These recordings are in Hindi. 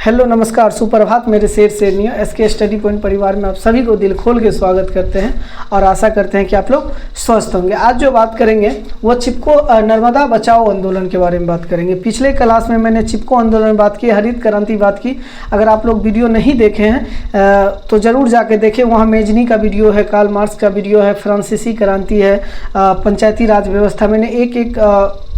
हेलो नमस्कार सुप्रभात मेरे शेर शेरनियों। एसके स्टडी पॉइंट परिवार में आप सभी को दिल खोल के स्वागत करते हैं और आशा करते हैं कि आप लोग स्वस्थ होंगे। आज जो बात करेंगे वो चिपको नर्मदा बचाओ आंदोलन के बारे में बात करेंगे। पिछले क्लास में मैंने चिपको आंदोलन बात की, हरित क्रांति बात की। अगर आप लोग वीडियो नहीं देखे हैं तो ज़रूर जाके देखें। वहाँ मेजनी का वीडियो है, कार्ल मार्क्स का वीडियो है, फ्रांसीसी क्रांति है, पंचायती राज व्यवस्था। मैंने एक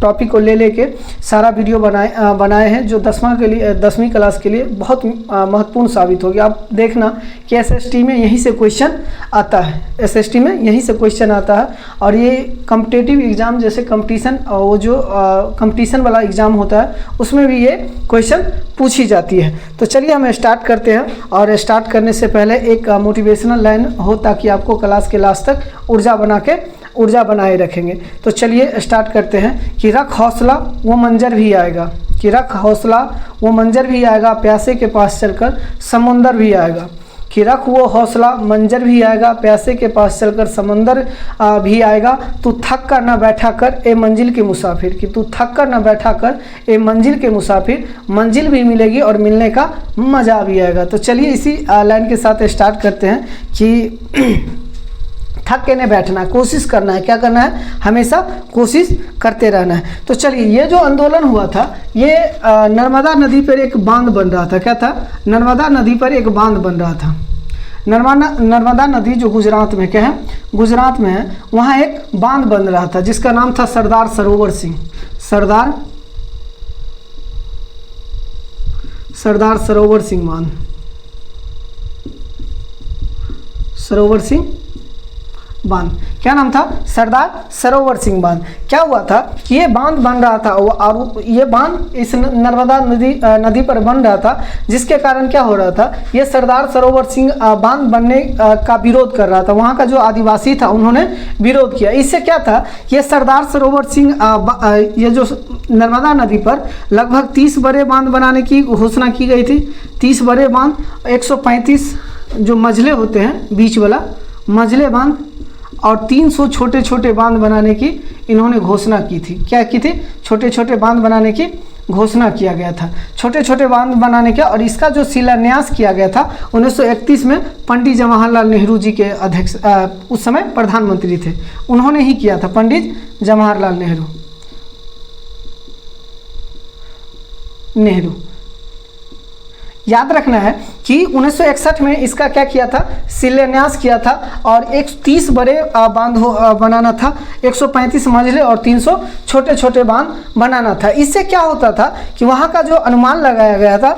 टॉपिक को ले लेके सारा वीडियो बनाए हैं जो 10वीं क्लास के लिए बहुत महत्वपूर्ण साबित होगी। आप देखना कि एसएसटी में यहीं से क्वेश्चन आता है, एसएसटी में यहीं से क्वेश्चन आता है। और ये कॉम्पिटिटिव एग्ज़ाम जैसे कंपटीशन, वो जो कंपटीशन वाला एग्ज़ाम होता है उसमें भी ये क्वेश्चन पूछी जाती है। तो चलिए हम स्टार्ट करते हैं। और स्टार्ट करने से पहले एक मोटिवेशनल लाइन हो ताकि आपको क्लास के लास्ट तक ऊर्जा बनाए रखेंगे। तो चलिए स्टार्ट करते हैं कि रख हौसला वो मंजर भी आएगा, कि रख हौसला वो मंजर भी आएगा, प्यासे के पास चलकर समुंदर भी आएगा। कि रख वो हौसला मंजर भी आएगा, प्यासे के पास चलकर समंदर भी आएगा। तू थक कर न बैठा कर ए मंजिल के मुसाफिर, कि तू थक कर न बैठा कर ए मंजिल के मुसाफिर, मंजिल भी मिलेगी और मिलने का मज़ा भी आएगा। तो चलिए इसी लाइन के साथ स्टार्ट करते हैं कि थक के नहीं बैठना, कोशिश करना है। क्या करना है? हमेशा कोशिश करते रहना है। तो चलिए ये जो आंदोलन हुआ था ये नर्मदा नदी पर एक बांध बन रहा था। क्या था? नर्मदा नदी पर एक बांध बन रहा था। नर्मदा नदी जो गुजरात में, क्या है, गुजरात में है, वहाँ एक बांध बन रहा था जिसका नाम था सरदार सरोवर सिंह। सरदार सरोवर सिंह बांध, सरोवर सिंह बांध। क्या नाम था? सरदार सरोवर सिंह बांध। क्या हुआ था कि ये बांध बन रहा था और ये बांध इस नर्मदा नदी पर बन रहा था, जिसके कारण क्या हो रहा था, ये सरदार सरोवर सिंह बांध बनने का विरोध कर रहा था। वहाँ का जो आदिवासी था उन्होंने विरोध किया। इससे क्या था, ये सरदार सरोवर सिंह ये जो नर्मदा नदी पर लगभग 30 बड़े बांध बनाने की घोषणा की गई थी। 30 बड़े बांध, 135 जो मझले होते हैं बीच वाला मझले बांध, और 300 छोटे छोटे बांध बनाने की इन्होंने घोषणा की थी। क्या की थी? छोटे छोटे बांध बनाने की घोषणा किया गया था। छोटे छोटे बांध बनाने का, और इसका जो शिलान्यास किया गया था 1931 में पंडित जवाहरलाल नेहरू जी के अध्यक्ष, उस समय प्रधानमंत्री थे, उन्होंने ही किया था, पंडित जवाहरलाल नेहरू। याद रखना है कि 1961 में इसका क्या किया था, शिलान्यास किया था। और 130 बड़े बांध बनाना था, 135 मंझले और 300 छोटे छोटे बांध बनाना था। इससे क्या होता था कि वहाँ का जो अनुमान लगाया गया था,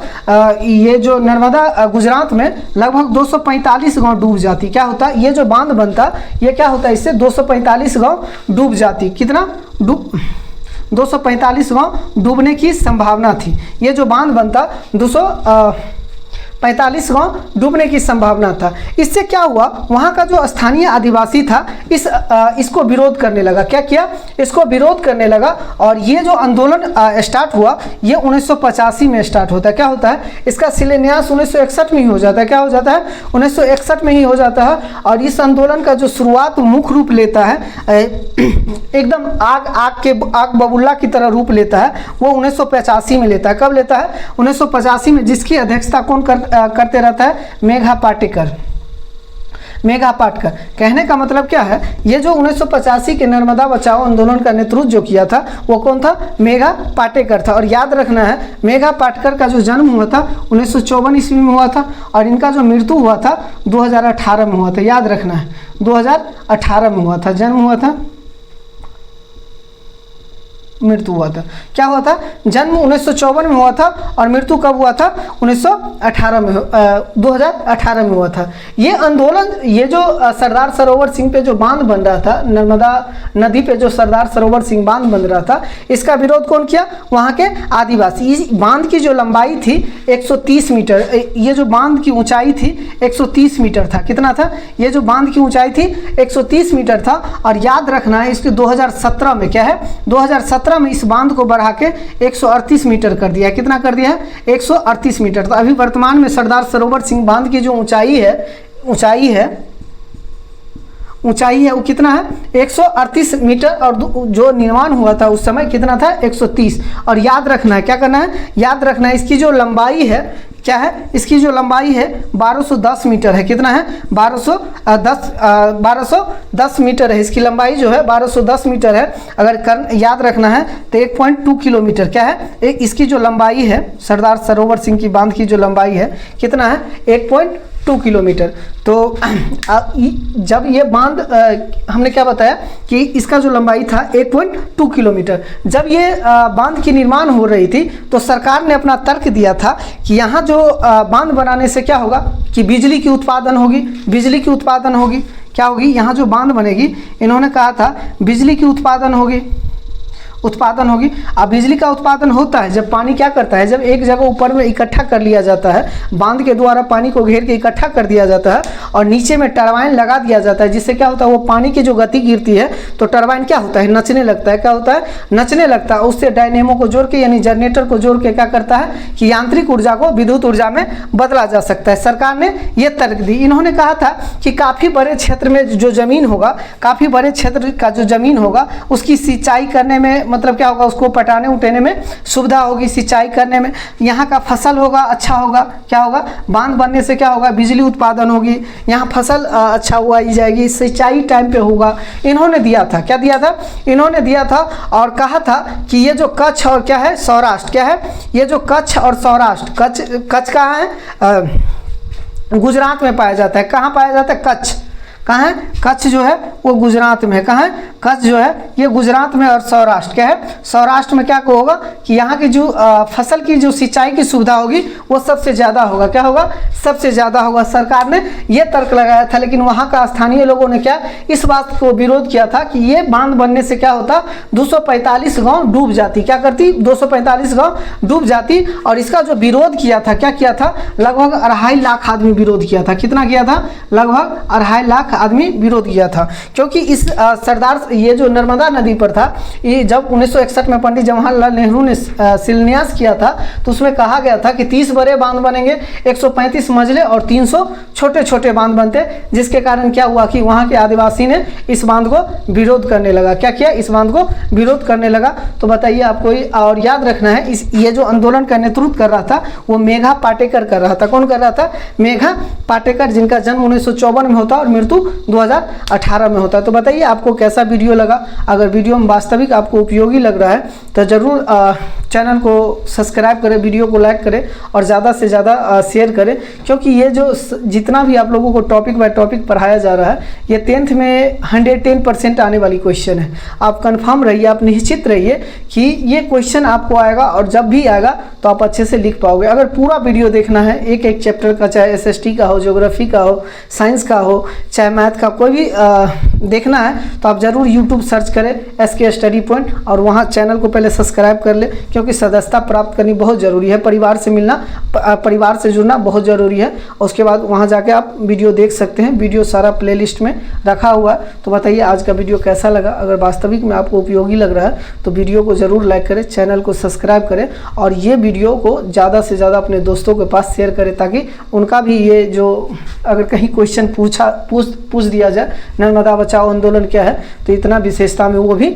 ये जो नर्मदा गुजरात में लगभग 245 गांव डूब जाती। क्या होता? ये जो बांध बनता, ये क्या होता, इससे 245 गांव डूब जाती। कितना? 245 गांव डूबने की संभावना थी। ये जो बांध बनता 245 गांव डूबने की संभावना था। इससे क्या हुआ, वहाँ का जो स्थानीय आदिवासी था इसको विरोध करने लगा। क्या किया? इसको विरोध करने लगा। और ये जो आंदोलन स्टार्ट हुआ ये 1985 में स्टार्ट होता है। क्या होता है? इसका शिलान्यास 1961 में ही हो जाता है। क्या हो जाता है? 1961 में ही हो जाता है। और इस आंदोलन का जो शुरुआत मुख्य रूप लेता है, एकदम आग बबुल्ला की तरह रूप लेता है, वो 1985 में लेता है। कब लेता है? 1985 में, जिसकी अध्यक्षता कौन करते रहता है? मेघा पाटेकर। कहने का मतलब क्या है, ये जो 1985 के नर्मदा बचाओ आंदोलन का नेतृत्व जो किया था वो कौन था? मेघा पाटेकर था। और याद रखना है मेघा पाटेकर का जो जन्म हुआ था 1954 ईस्वी में हुआ था, और इनका जो मृत्यु हुआ था 2018 में हुआ था। याद रखना है 2018 में हुआ था, जन्म हुआ था, मृत्यु हुआ था। क्या हुआ था? जन्म 1954 में हुआ था और मृत्यु कब हुआ था? 2018 में हुआ था। ये आंदोलन, ये जो सरदार सरोवर सिंह पे जो बांध बन रहा था, नर्मदा नदी पे जो सरदार सरोवर सिंह बांध बन रहा था, इसका विरोध कौन किया? वहाँ के आदिवासी। इस बांध की जो लंबाई थी 130 मीटर, ये जो बांध की ऊंचाई थी 130 मीटर था। कितना था? ये जो बांध की ऊंचाई थी 130 मीटर था। और याद रखना है इसके 2017 में, क्या है, 2017 में इस बांध को बढ़ा के 138 मीटर कर दिया। कितना कर दिया है? 138 मीटर। तो अभी वर्तमान में सरदार सरोवर सिंह बांध की जो ऊंचाई है ऊंचाई है वो कितना है 138 मीटर, और जो निर्माण हुआ था उस समय कितना था 130। और याद रखना है, क्या करना है, याद रखना है इसकी जो लंबाई है क्या है, इसकी जो लंबाई है 1210 मीटर है। कितना है 1210 मीटर है, इसकी लंबाई जो है 1210 मीटर है। अगर याद रखना है तो 1.2 किलोमीटर क्या है, इसकी जो लंबाई है सरदार सरोवर सिंह की बांध की जो लंबाई है कितना है 1.2 किलोमीटर। तो जब ये बांध हमने क्या बताया कि इसका जो लंबाई था 1.2 किलोमीटर, जब ये बांध की निर्माण हो रही थी तो सरकार ने अपना तर्क दिया था कि यहाँ जो बांध बनाने से क्या होगा कि बिजली की उत्पादन होगी, बिजली की उत्पादन होगी, क्या होगी, यहाँ जो बांध बनेगी इन्होंने कहा था बिजली की उत्पादन होगी। अब बिजली का उत्पादन होता है जब पानी क्या करता है, जब एक जगह ऊपर में इकट्ठा कर लिया जाता है, बांध के द्वारा पानी को घेर के इकट्ठा कर दिया जाता है और नीचे में टरबाइन लगा दिया जाता है, जिससे क्या होता है वो पानी की जो गति गिरती है तो टरबाइन क्या होता है नचने लगता है। क्या होता है नचने लगता है। उससे डायनेमो को जोड़ के यानी जनरेटर को जोड़ के क्या करता है कि यांत्रिक ऊर्जा को विद्युत ऊर्जा में बदला जा सकता है। सरकार ने ये तर्क दी। इन्होंने कहा था कि काफ़ी बड़े क्षेत्र में जो ज़मीन होगा, काफ़ी बड़े क्षेत्र का जो ज़मीन होगा उसकी सिंचाई करने में मतलब क्या होगा, उसको पटाने उठाने में सुविधा होगी, सिंचाई करने में यहाँ का फसल होगा अच्छा होगा। क्या होगा, बांध बनने से क्या होगा बिजली उत्पादन होगी, यहाँ फसल अच्छा उगाई जाएगी, सिंचाई टाइम पे होगा। इन्होंने दिया था, क्या दिया था, इन्होंने दिया था और कहा था कि ये जो कच्छ और क्या है सौराष्ट्र, क्या है ये जो कच्छ और सौराष्ट्र, कच्छ कहाँ है गुजरात में पाया जाता है। कहाँ पाया जाता है कच्छ, कहाँ है कच्छ जो है वो गुजरात में है। कहाँ है कच्छ जो है ये गुजरात में, और सौराष्ट्र क्या है सौराष्ट्र में क्या होगा कि यहाँ की जो फसल की जो सिंचाई की सुविधा होगी वो सबसे ज़्यादा होगा। क्या होगा सबसे ज़्यादा होगा। सरकार ने ये तर्क लगाया था, लेकिन वहाँ का स्थानीय लोगों ने क्या इस बात को विरोध किया था कि ये बांध बनने से क्या होता 245 गाँव डूब जाती। क्या करती 245 गाँव डूब जाती। और इसका जो विरोध किया था, क्या किया था, लगभग 2.5 लाख आदमी विरोध किया था। कितना किया था, लगभग 2.5 लाख आदमी विरोध किया था। क्योंकि इस सरदार ये जो नर्मदा नदी पर था, ये जब 1961 में पंडित जवाहरलाल नेहरू ने शिलान्यास किया था तो उसमें कहा गया था कि 30 बड़े बांध बनेंगे, 135 मंजिले और 300 छोटे छोटे बांध बनते, जिसके कारण क्या हुआ कि वहाँ के आदिवासी ने इस बांध को विरोध करने लगा। क्या किया, इस बांध को विरोध करने लगा। तो बताइए आपको, और याद रखना है ये जो आंदोलन का नेतृत्व कर रहा था वो मेघा पाटेकर कर रहा था। कौन कर रहा था, मेघा पाटेकर, जिनका जन्म 1954 में होता और मृत्यु 2018 में होता है। तो बताइए आपको कैसा वीडियो लगा। अगर वीडियो में वास्तविक आपको उपयोगी लग रहा है तो ज़रूर चैनल को सब्सक्राइब करें, वीडियो को लाइक करें और ज़्यादा से ज़्यादा शेयर करें, क्योंकि ये जो जितना भी आप लोगों को टॉपिक बाय टॉपिक पढ़ाया जा रहा है ये 10th में 110% आने वाली क्वेश्चन है। आप कंफर्म रहिए, आप निश्चित रहिए कि ये क्वेश्चन आपको आएगा और जब भी आएगा तो आप अच्छे से लिख पाओगे। अगर पूरा वीडियो देखना है एक एक चैप्टर का, चाहे SST का हो, ज्योग्राफी का हो, साइंस का हो, चाहे मैथ का कोई भी देखना है तो आप ज़रूर YouTube सर्च करें SK स्टडी पॉइंट और वहाँ चैनल को पहले सब्सक्राइब कर ले, क्योंकि सदस्यता प्राप्त करनी बहुत ज़रूरी है। परिवार से मिलना, परिवार से जुड़ना बहुत ज़रूरी है। उसके बाद वहाँ जाके आप वीडियो देख सकते हैं। वीडियो सारा प्लेलिस्ट में रखा हुआ है। तो बताइए आज का वीडियो कैसा लगा। अगर वास्तविक में आपको उपयोगी लग रहा है तो वीडियो को ज़रूर लाइक करें, चैनल को सब्सक्राइब करें और ये वीडियो को ज़्यादा से ज़्यादा अपने दोस्तों के पास शेयर करें, ताकि उनका भी ये जो अगर कहीं क्वेश्चन पूछ दिया जाए नर्मदा बचाओ आंदोलन क्या है तो इतना विशेषता में वो भी